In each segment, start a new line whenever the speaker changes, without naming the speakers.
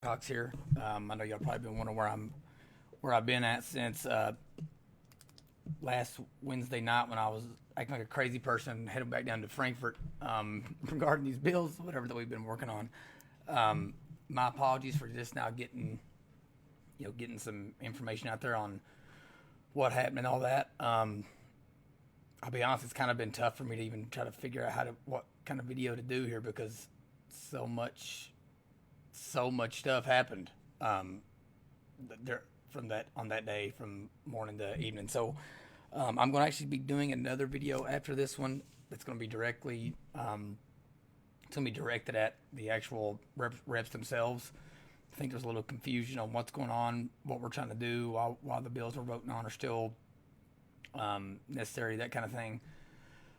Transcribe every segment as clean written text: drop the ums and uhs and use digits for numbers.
Cox here. I know y'all probably been wondering where I've been at since last Wednesday night when I was acting like a crazy person, headed back down to Frankfurt regarding these bills, whatever that we've been working on. My apologies for just now getting some information out there on what happened and all that. I'll be honest, it's kind of been tough for me to even try to figure out what kind of video to do here because so much stuff happened there from that on that day from morning to evening. So I'm going to actually be doing another video after this one that's going to be it's going to be directed at the actual reps themselves. I think there's a little confusion on what's going on, what we're trying to do, why the bills we're voting on are still necessary, that kind of thing.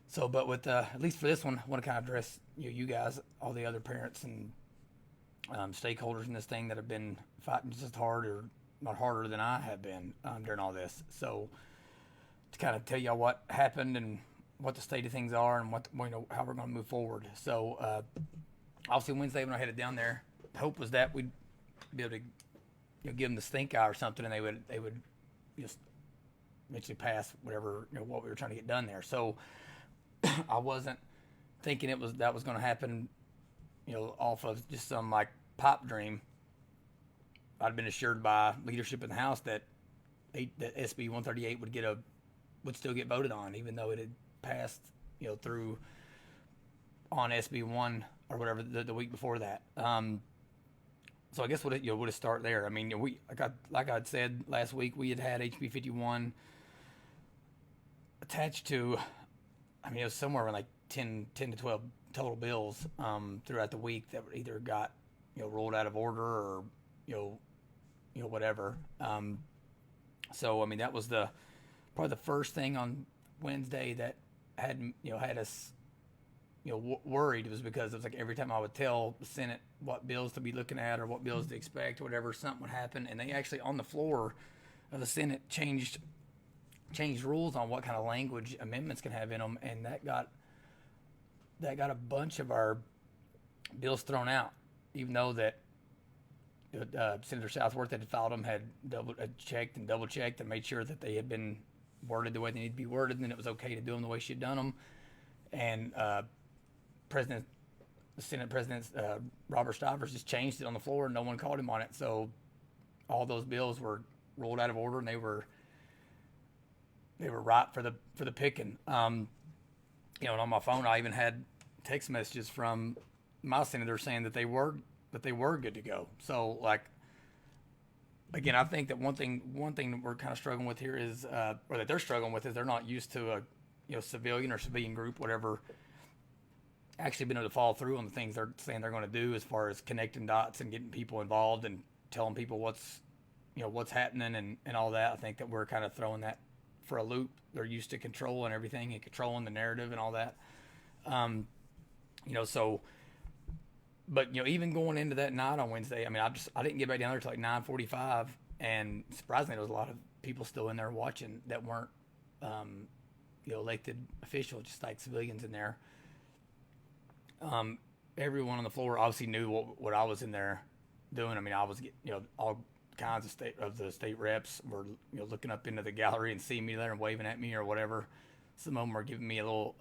So, but with at least for this one, I want to kind of address you guys, all the other parents and stakeholders in this thing that have been fighting just as hard, or not harder than I have been during all this. So, to kind of tell y'all what happened and what the state of things are and how we're going to move forward. So, obviously Wednesday when I headed down there, the hope was that we'd be able to give them the stink eye or something, and they would just eventually pass whatever what we were trying to get done there. So I wasn't thinking that was going to happen, off of just some like pipe dream. I'd been assured by leadership in the House that SB 138 would still get voted on, even though it had passed, through on SB 1 or whatever the week before that. So I guess we'll just start there. I mean, like I'd said last week, we had HB51 attached to. I mean, it was somewhere around like 10 to 12 total bills throughout the week that either got rolled out of order or whatever. So I mean, that was probably the first thing on Wednesday that had us worried. It was because it was like every time I would tell the Senate what bills to be looking at or what bills to expect or whatever, something would happen, and they actually on the floor of the Senate changed rules on what kind of language amendments can have in them, and that got a bunch of our bills thrown out, even though that Senator Southworth that had filed them had checked and double checked and made sure that they had been worded the way they need to be worded, and then it was okay to do them the way she had done them. And the Senate President Robert Stivers just changed it on the floor, and no one called him on it. So all those bills were rolled out of order, and they were ripe for the picking. And on my phone, I even had text messages from my senator saying that they were good to go. So, like, again, I think that one thing that we're kind of struggling with here is, or that they're struggling with, is they're not used to a civilian or civilian group, whatever, actually been able to follow through on the things they're saying they're going to do as far as connecting dots and getting people involved and telling people what's happening and all that. I think that we're kind of throwing that for a loop. They're used to controlling everything and controlling the narrative and all that. So, but even going into that night on Wednesday, I mean, I didn't get back down there till like 9:45, and surprisingly, there was a lot of people still in there watching that weren't, elected officials, just like civilians in there. Everyone on the floor obviously knew what I was in there doing. I mean, I was all kinds of the state reps were looking up into the gallery and seeing me there and waving at me or whatever. Some of them were giving me a little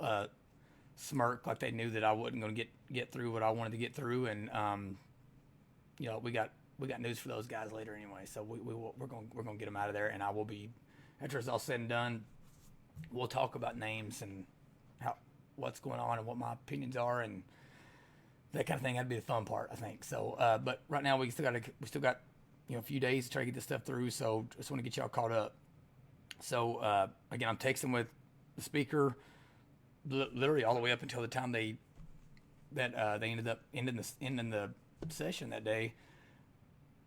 smirk, like they knew that I wasn't going to get through what I wanted to get through. And we got news for those guys later anyway. So we're going to get them out of there, and I will be, after it's all said and done, we'll talk about names and what's going on and what my opinions are and that kind of thing. That'd be the fun part, I think. So, but right now we still got a few days to try to get this stuff through. So just want to get y'all caught up. So again, I'm texting with the speaker literally all the way up until the time they ended up ending the session that day,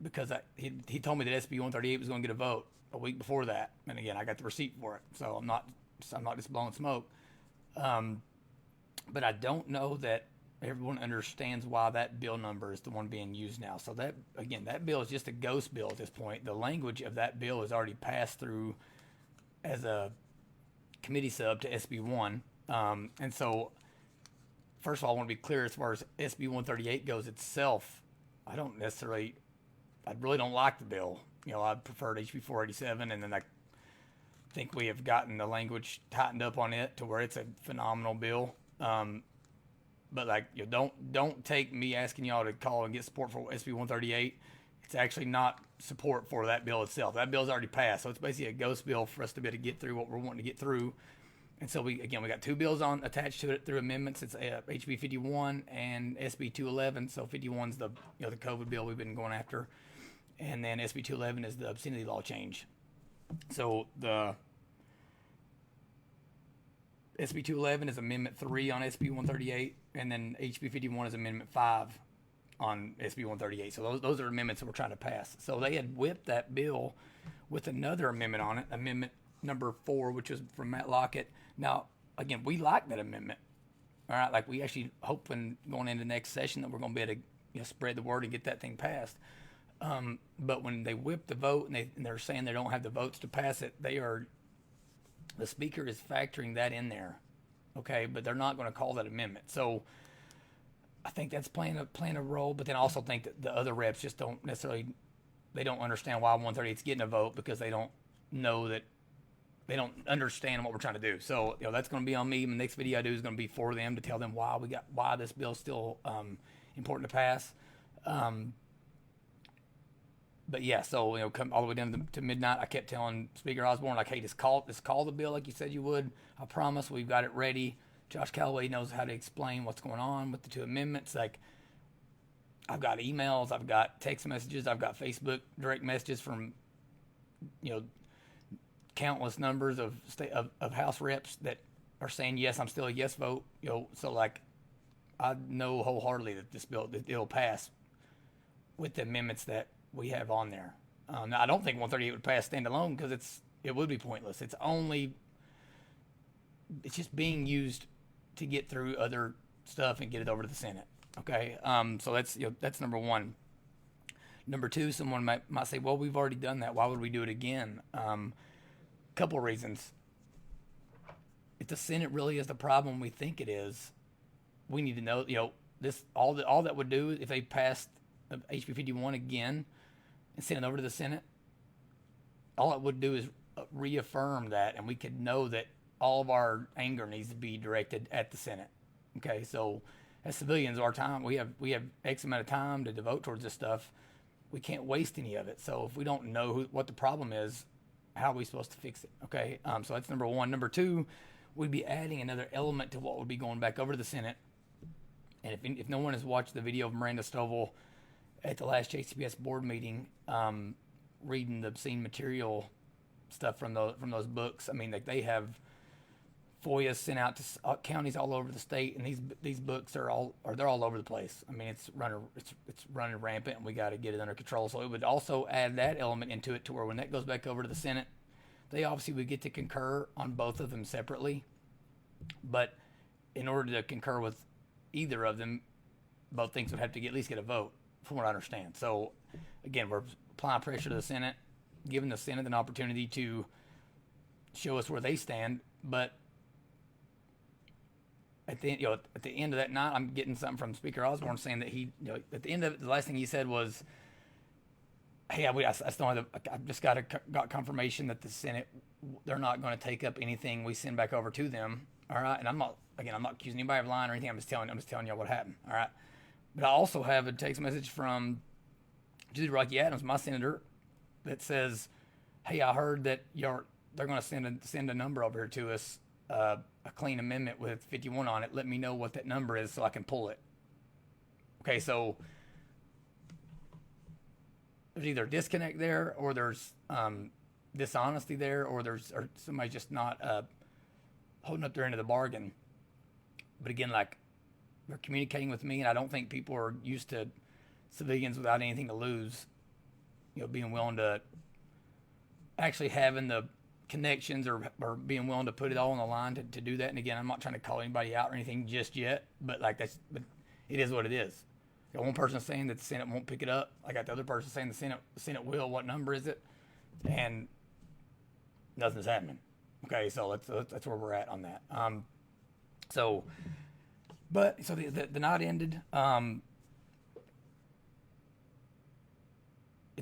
because he told me that SB 138 was going to get a vote a week before that, and again I got the receipt for it, so I'm not just blowing smoke. But I don't know that everyone understands why that bill number is the one being used now. So that bill is just a ghost bill at this point. The language of that bill is already passed through as a committee sub to SB 1. And so, first of all, I want to be clear as far as SB 138 goes itself. I don't necessarily I really don't like the bill. I preferred HB487, and then I think we have gotten the language tightened up on it to where it's a phenomenal bill. But don't take me asking y'all to call and get support for SB138. It's actually not support for that bill itself. That bill's already passed, so it's basically a ghost bill for us to be able to get through what we're wanting to get through. And so we got two bills attached to it through amendments. It's HB51 and SB211. So 51's the COVID bill we've been going after, and then SB211 is the obscenity law change. So the SB211 is Amendment 3 on SB138, and then HB51 is Amendment 5 on SB138. So those are amendments that we're trying to pass. So they had whipped that bill with another amendment on it, Amendment number 4, which was from Matt Lockett. Now, again, we like that amendment. All right, like we actually hope when going into next session that we're going to be able to spread the word and get that thing passed. But when they whip the vote and they're saying they don't have the votes to pass it, the speaker is factoring that in there, okay? But they're not going to call that amendment. So I think that's playing a role. But then I also think that the other reps just don't necessarily, they don't understand why 138's getting a vote, because they don't know that, they don't understand what we're trying to do. So that's going to be on me. The next video I do is going to be for them, to tell them why this bill is still important to pass. But yeah, so come all the way down to midnight. I kept telling Speaker Osborne, like, hey, just call the bill like you said you would. I promise we've got it ready. Josh Callaway knows how to explain what's going on with the two amendments. Like, I've got emails, I've got text messages, I've got Facebook direct messages from countless numbers of House reps that are saying yes, I'm still a yes vote. So like, I know wholeheartedly that this bill it'll pass with the amendments that we have on there. Now, I don't think 138 would pass standalone, because it would be pointless. It's just being used to get through other stuff and get it over to the Senate. Okay, so that's number one. Number two, someone might say, well, we've already done that. Why would we do it again? Couple reasons. If the Senate really is the problem we think it is, we need to know. This all that would do if they passed HB51 again and sent it over to the Senate, all it would do is reaffirm that, and we could know that all of our anger needs to be directed at the Senate. Okay, so as civilians, our time, we have X amount of time to devote towards this stuff. We can't waste any of it. So if we don't know what the problem is, how are we supposed to fix it? Okay, so that's number one. Number two, we'd be adding another element to what would be going back over to the Senate. And if no one has watched the video of Miranda Stovall at the last JCPS board meeting, reading the obscene material stuff from those books, I mean, like, they have FOIA sent out to counties all over the state, and these books they're all over the place. I mean, it's running rampant, and we got to get it under control. So it would also add that element into it, to where when that goes back over to the Senate, they obviously would get to concur on both of them separately. But in order to concur with either of them, both things would have to at least get a vote, from what I understand. So again, we're applying pressure to the Senate, giving the Senate an opportunity to show us where they stand. But at the end of that night, I'm getting something from Speaker Osborne saying that he, at the end of it, the last thing he said was, hey, I just got confirmation that the Senate, they're not going to take up anything we send back over to them. All right, and I'm not accusing anybody of lying or anything. I'm just telling y'all what happened. All right, but I also have a text message from Judy Rocky Adams, my senator, that says, hey, I heard that they're going to send a number over here to us, a clean amendment with 51 on it. Let me know what that number is so I can pull it. Okay, so there's either a disconnect there, or there's dishonesty there, or somebody just not holding up their end of the bargain. But again, like, they're communicating with me, and I don't think people are used to civilians without anything to lose, being willing to actually having the connections or being willing to put it all on the line to do that. And again, I'm not trying to call anybody out or anything just yet, but but it is what it is. I got one person saying that the Senate won't pick it up. I got the other person saying the Senate will. What number is it? And nothing's happening. Okay, so that's where we're at on that. So the night ended.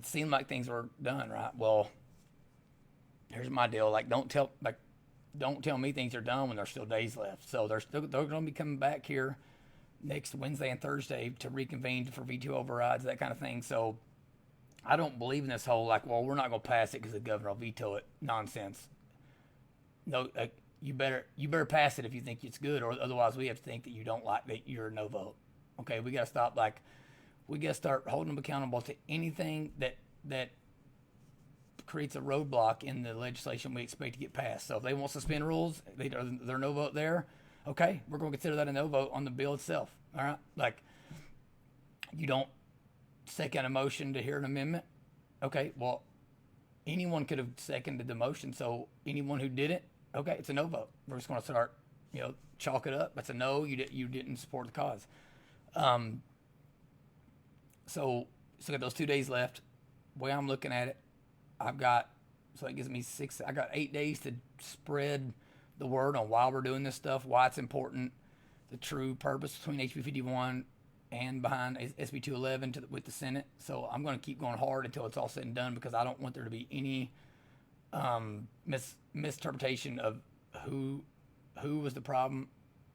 it seemed like things were done, right? Well, here's my deal. Like, don't tell me things are done when there's still days left. So they're going to be coming back here next Wednesday and Thursday to reconvene for veto overrides, that kind of thing. So I don't believe in this whole like, well, we're not going to pass it because the governor will veto it nonsense. No, you better pass it if you think it's good, or otherwise we have to think that you don't like that you're a no vote. Okay, we got to stop we got to start holding them accountable to anything that creates a roadblock in the legislation we expect to get passed. So if they want to suspend rules, they're no vote there. Okay, we're going to consider that a no vote on the bill itself. All right, like you don't second a motion to hear an amendment. Okay, well, anyone could have seconded the motion, so anyone who did it, okay, it's a no vote. We're just going to start, chalk it up. That's a no. You didn't support the cause. So got those 2 days left. The way I'm looking at it, it gives me I got 8 days to spread the word on why we're doing this stuff, why it's important, the true purpose between HB51 and behind SB211 with the Senate. So I'm going to keep going hard until it's all said and done, because I don't want there to be any misinterpretation of who was the problem,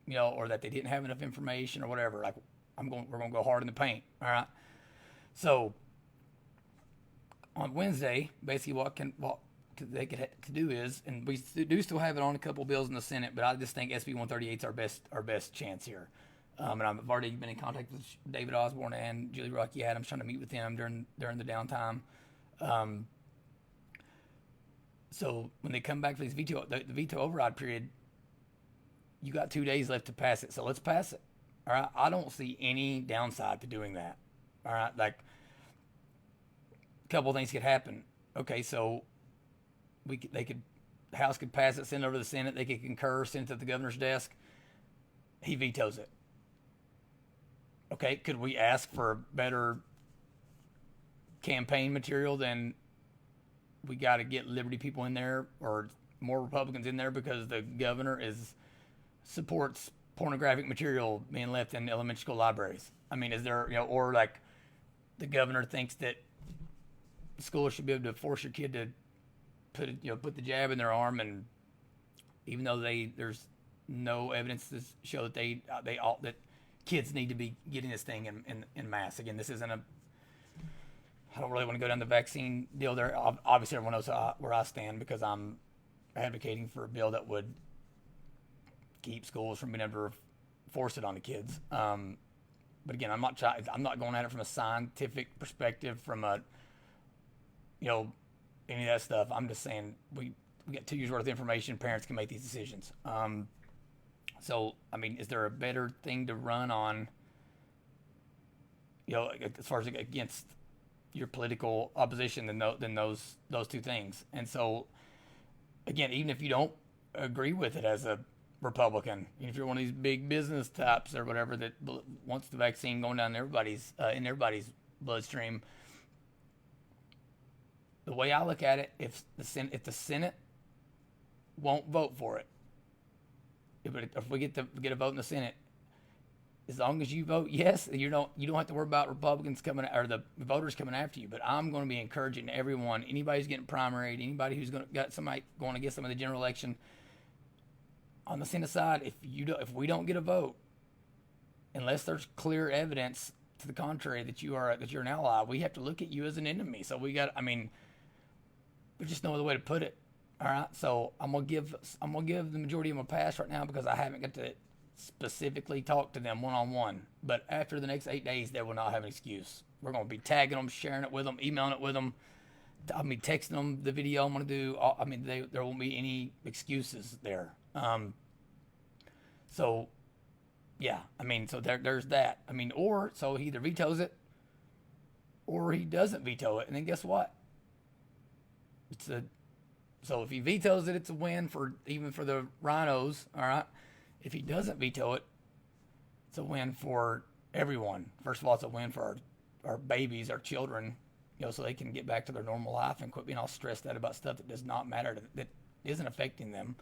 or that they didn't have enough information or whatever. Like we're going to go hard in the paint. All right. So on Wednesday, basically what they could do is, and we do still have it on a couple bills in the Senate, but I just think SB 138 is our best chance here. And I've already been in contact with David Osborne and Julie Rocky Adams, trying to meet with them during the downtime. So when they come back for the veto override period, you got 2 days left to pass it. So let's pass it. All right. I don't see any downside to doing that. All right. Like, a couple of things could happen. Okay. So the House could pass it, send it over to the Senate. They could concur, send it to the governor's desk. He vetoes it. Okay. Could we ask for better campaign material than we got to get Liberty people in there, or more Republicans in there, because the governor supports pornographic material being left in elementary school libraries? I mean, is there, or like the governor thinks that schools should be able to force your kid to put the jab in their arm, and even though there's no evidence to show that that kids need to be getting this thing in mass. Again, this isn't I don't really want to go down the vaccine deal there. Obviously, everyone knows where I stand, because I'm advocating for a bill that would keep schools from being able to force it on the kids. But again, I'm not going at it from a scientific perspective, from any of that stuff. I'm just saying we got 2 years worth of information. Parents can make these decisions. So, I mean, is there a better thing to run on, as far as against your political opposition than those two things? And so, again, even if you don't agree with it as a Republican, if you're one of these big business types or whatever that wants the vaccine going down in everybody's bloodstream, the way I look at it, if the Senate won't vote for it, if we get a vote in the Senate, as long as you vote yes, you don't have to worry about Republicans coming, or the voters coming after you. But I'm going to be encouraging everyone, anybody who's getting primaried, anybody who's got somebody going against them in the general election, on the Senate side, if we don't get a vote, unless there's clear evidence to the contrary that you're an ally, we have to look at you as an enemy. So there's just no other way to put it. All right. So I'm gonna give the majority of them a pass right now, because I haven't got to specifically talk to them one-on-one. But after the next 8 days, they will not have an excuse. We're going to be tagging them, sharing it with them, emailing it with them. I'll be texting them the video I'm going to do. There won't be any excuses there. So, yeah. So there's that. So he either vetoes it or he doesn't veto it. And then guess what? So if he vetoes it, it's a win even for the rhinos. All right. If he doesn't veto it, it's a win for everyone. First of all, it's a win for our babies, our children, so they can get back to their normal life and quit being all stressed out about stuff that does not matter, that isn't affecting them.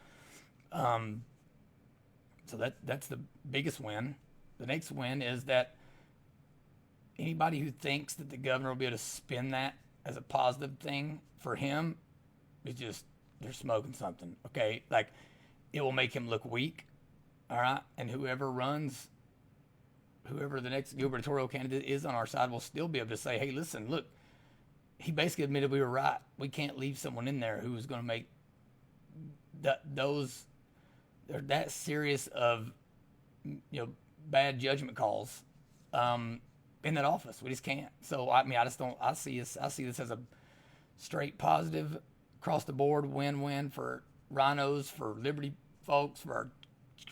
So that's the biggest win. The next win is that anybody who thinks that the governor will be able to spin that as a positive thing for him is just they're smoking something. Okay, like it will make him look weak. All right, and whoever the next gubernatorial candidate is on our side will still be able to say, hey, listen, look, he basically admitted we were right. We can't leave someone in there who is going to make they're that serious of bad judgment calls in that office. We just can't. So I mean, I just don't. I see this as a straight positive across the board win-win for rhinos, for Liberty folks, for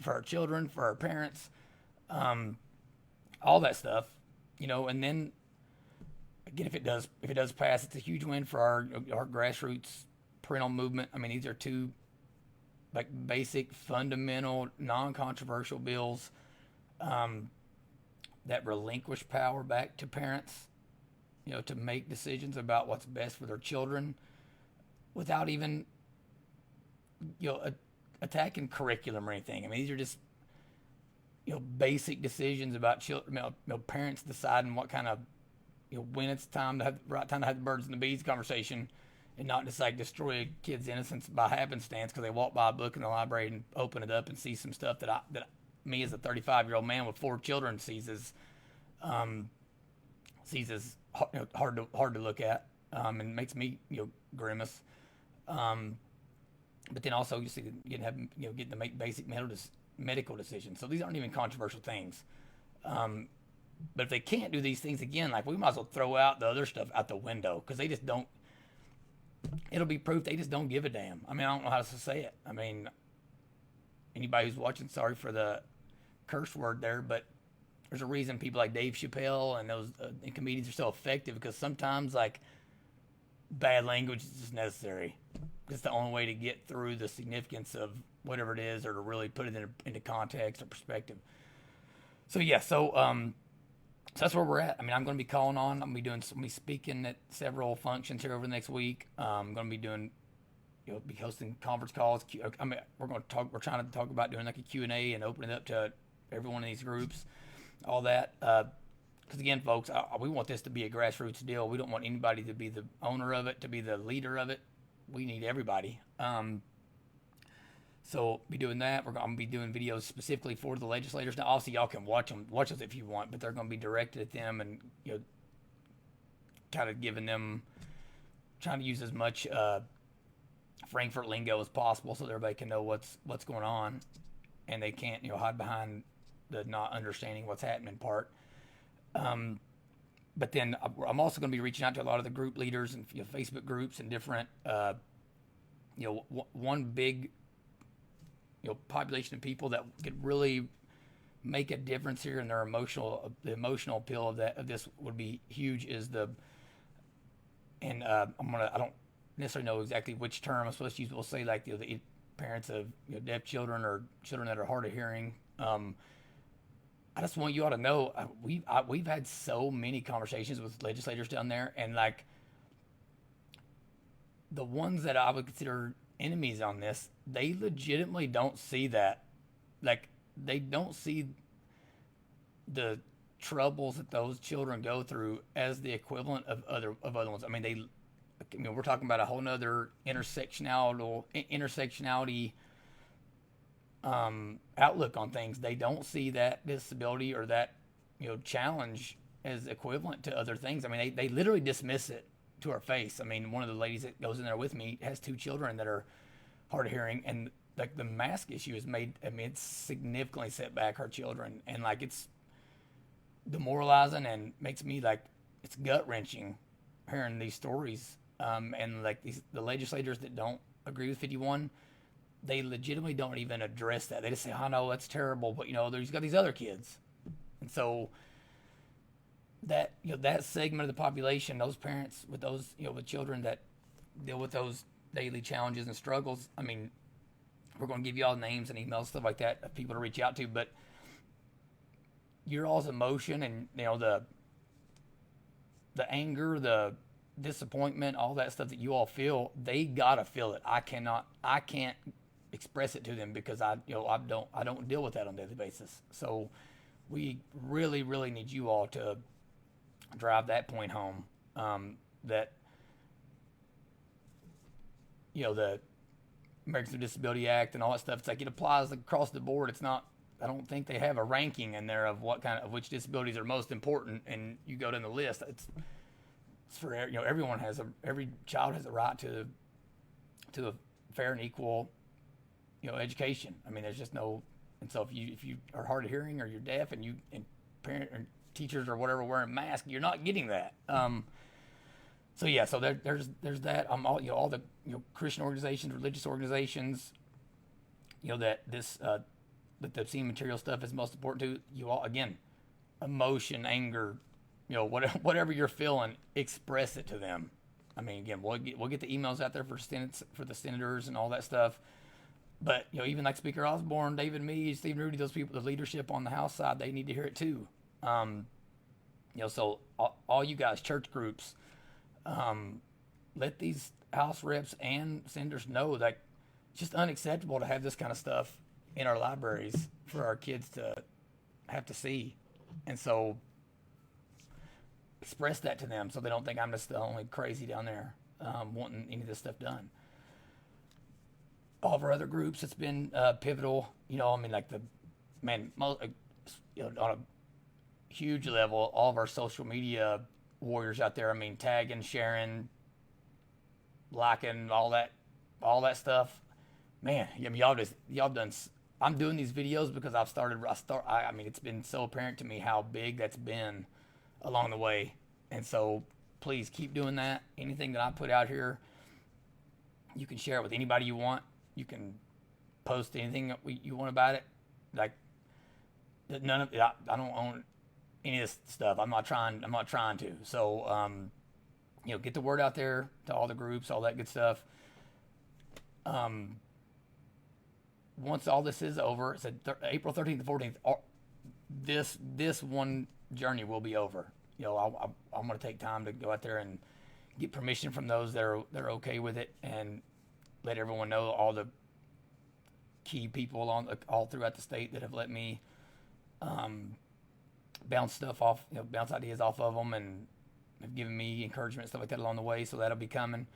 our children, for our parents, all that stuff, and then again, if it does pass, it's a huge win for our grassroots parental movement. I mean, these are two like basic, fundamental, non-controversial bills that relinquish power back to parents, to make decisions about what's best for their children without even, attacking curriculum or anything. I mean, these are just, basic decisions about children, parents deciding what kind of, when it's time to have the right time to have the birds and the bees conversation, and not just like destroy a kid's innocence by happenstance because they walk by a book in the library and open it up and see some stuff that me as a 35-year-old man with 4 children sees as hard to look at, and makes me grimace. But then also you see getting to make basic medical decisions. So these aren't even controversial things. But if they can't do these things again, like we might as well throw out the other stuff out the window because they just don't. It'll be proof they just don't give a damn. I mean, I don't know how to say it. I mean, anybody who's watching, sorry for the curse word there, but there's a reason people like Dave Chappelle and those and comedians are so effective because sometimes like bad language is just necessary. It's the only way to get through the significance of whatever it is, or to really put it into context or perspective. So yeah, so that's where we're at. I mean, I'm going to be calling on. I'm going to be speaking at several functions here over the next week. I'm going to be doing, be hosting conference calls. I mean, we're trying to talk about doing like a Q&A and opening it up to everyone in these groups, all that. Because again, folks, we want this to be a grassroots deal. We don't want anybody to be the owner of it, to be the leader of it. We need everybody. So be doing that. I'm gonna be doing videos specifically for the legislators. Now, obviously, y'all can watch those if you want, but they're gonna be directed at them and kind of trying to use as much Frankfurt lingo as possible so that everybody can know what's going on, and they can't hide behind the not understanding what's happening part. But then I'm also going to be reaching out to a lot of the group leaders and Facebook groups and different, one big, population of people that could really make a difference here in their the emotional appeal of this would be huge. I don't necessarily know exactly which term I'm supposed to use. We'll say like the parents of deaf children or children that are hard of hearing. I just want you all to know we've had so many conversations with legislators down there, and like the ones that I would consider enemies on this, they legitimately don't see that. Like they don't see the troubles that those children go through as the equivalent of other ones. I mean, we're talking about a whole nother intersectionality outlook on things. They don't see that disability or that challenge as equivalent to other things. I mean, they literally dismiss it to our face. I mean, one of the ladies that goes in there with me has 2 children that are hard of hearing, and like the mask issue has it's significantly set back her children, and like it's demoralizing and makes me like it's gut wrenching hearing these stories. And like the legislators that don't agree with 51, they legitimately don't even address that. They just say, "Oh no, that's terrible," but there's got these other kids, and so that that segment of the population, those parents with those with children that deal with those daily challenges and struggles. I mean, we're going to give you all names and emails, stuff like that, of people to reach out to, but your all's emotion and the anger, the disappointment, all that stuff that you all feel, they gotta feel it. I can't express it to them because I don't deal with that on a daily basis. So we really, really need you all to drive that point home, that the Americans with Disability Act and all that stuff. It's like it applies across the board. It's not. I don't think they have a ranking in there of which disabilities are most important. And you go down the list. It's for everyone every child has a right to a fair and equal education. I mean, there's just no. And so if you are hard of hearing or you're deaf and parent or teachers or whatever wearing masks, you're not getting that. So yeah, so there's that. All the Christian organizations, religious organizations, that the obscene material stuff is most important to you all. Again, emotion, anger, whatever you're feeling, express it to them. I mean, again, we'll get the emails out there for the senators and all that stuff. But even like Speaker Osborne, David Meade, Stephen Rudy, those people, the leadership on the House side, they need to hear it too. So all you guys, church groups, let these House reps and senators know that it's just unacceptable to have this kind of stuff in our libraries for our kids to have to see. And so express that to them so they don't think I'm just the only crazy down there wanting any of this stuff done. All of our other groups, it's been pivotal. Like on a huge level, all of our social media warriors out there. I mean, tagging, sharing, liking, all that stuff. Man, y'all done. I'm doing these videos because it's been so apparent to me how big that's been along the way, and so please keep doing that. Anything that I put out here, you can share it with anybody you want. You can post anything you want about it. Like none of it. I don't own any of this stuff. I'm not trying to. So get the word out there to all the groups, all that good stuff. Once all this is over, it's April 13th to 14th. This one journey will be over. I'm going to take time to go out there and get permission from those that are okay with it, and let everyone know, all the key people all throughout the state that have let me bounce stuff off, bounce ideas off of them, and have given me encouragement and stuff like that along the way. So that'll be coming.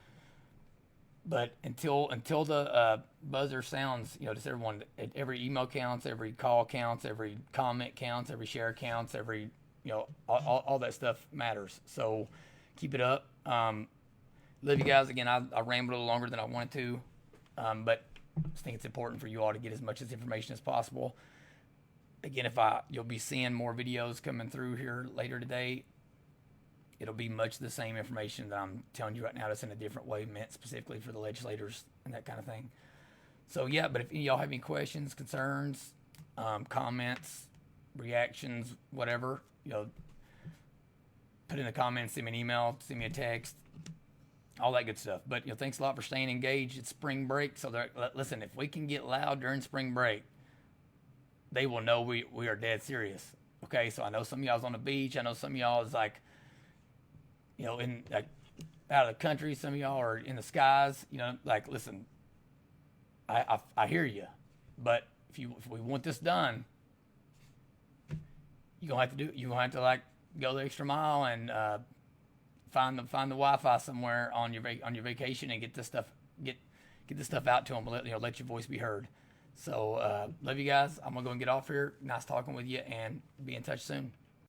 But until the buzzer sounds, just everyone, every email counts, every call counts, every comment counts, every share counts, every all that stuff matters. So keep it up. Love you guys. Again, I rambled a little longer than I wanted to, but I just think it's important for you all to get as much as information as possible. Again, you'll be seeing more videos coming through here later today. It'll be much the same information that I'm telling you right now, just in a different way, meant specifically for the legislators and that kind of thing. So yeah, but if y'all have any questions, concerns, comments, reactions, whatever, put in the comments, send me an email, send me a text, all that good stuff. But thanks a lot for staying engaged. It's spring break, so listen, if we can get loud during spring break, they will know we are dead serious. Okay, so I know some of y'all's on the beach. I know some of y'all is like, in out of the country. Some of y'all are in the skies. Listen, I hear you, but if we want this done, you're gonna have to go the extra mile and find the Wi-Fi somewhere on your vacation and get this stuff out to them. Let your voice be heard. So love you guys. I'm gonna go and get off here. Nice talking with you, and be in touch soon.